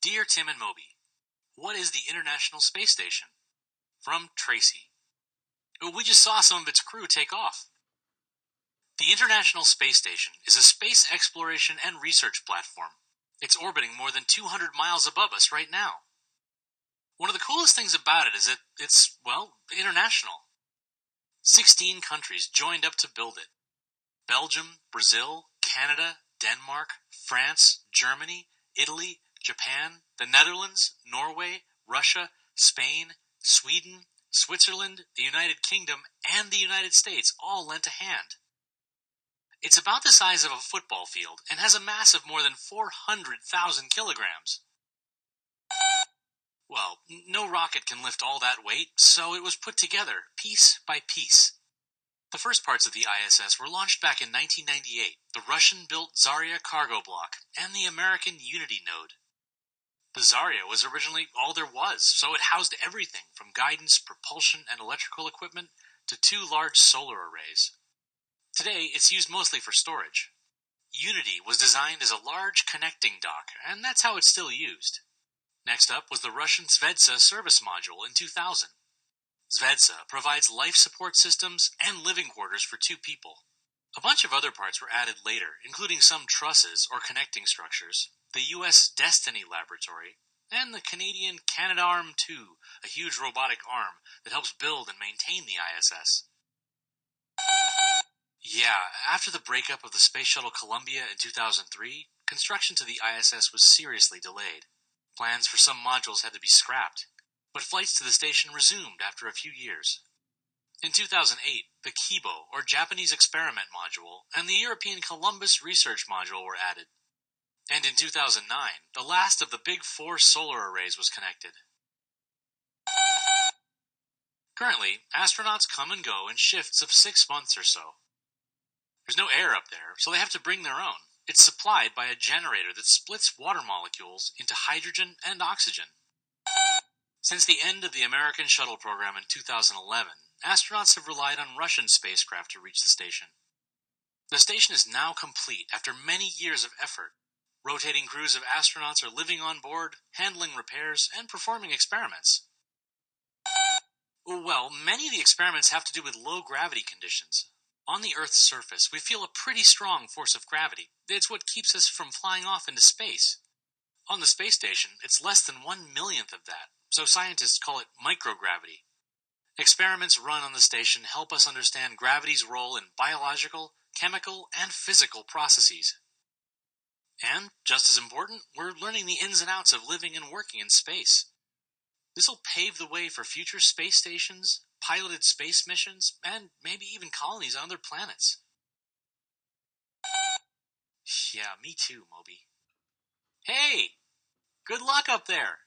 Dear Tim and Moby, what is the International Space Station? From Tracy. We just saw some of its crew take off. The International Space Station is a space exploration and research platform. It's orbiting more than 200 miles above us right now. One of the coolest things about it is that it's, international. 16 countries joined up to build it. Belgium, Brazil, Canada, Denmark, France, Germany, Italy, Japan, the Netherlands, Norway, Russia, Spain, Sweden, Switzerland, the United Kingdom, and the United States all lent a hand. It's about the size of a football field and has a mass of more than 400,000 kilograms. Well, no rocket can lift all that weight, so it was put together, piece by piece. The first parts of the ISS were launched back in 1998, the Russian-built Zarya cargo block and the American Unity node. The Zarya was originally all there was, so it housed everything from guidance, propulsion, and electrical equipment to 2 large solar arrays. Today, it's used mostly for storage. Unity was designed as a large connecting dock, and that's how it's still used. Next up was the Russian Zvezda service module in 2000. Zvezda provides life support systems and living quarters for 2 people. A bunch of other parts were added later, including some trusses or connecting structures, the US Destiny Laboratory, and the Canadian Canadarm2, a huge robotic arm that helps build and maintain the ISS. Yeah, after the breakup of the Space Shuttle Columbia in 2003, construction to the ISS was seriously delayed. Plans for some modules had to be scrapped, but flights to the station resumed after a few years. In 2008, the Kibo, or Japanese Experiment Module, and the European Columbus Research Module were added. And in 2009, the last of the big 4 solar arrays was connected. Currently, astronauts come and go in shifts of 6 months or so. There's no air up there, so they have to bring their own. It's supplied by a generator that splits water molecules into hydrogen and oxygen. Since the end of the American shuttle program in 2011, astronauts have relied on Russian spacecraft to reach the station. The station is now complete after many years of effort. Rotating crews of astronauts are living on board, handling repairs, and performing experiments. Well, many of the experiments have to do with low gravity conditions. On the Earth's surface, we feel a pretty strong force of gravity. It's what keeps us from flying off into space. On the space station, it's less than 1/1,000,000th of that, so scientists call it microgravity. Experiments run on the station help us understand gravity's role in biological, chemical, and physical processes. And, just as important, we're learning the ins and outs of living and working in space. This will pave the way for future space stations, piloted space missions, and maybe even colonies on other planets. Yeah, me too, Moby. Hey! Good luck up there!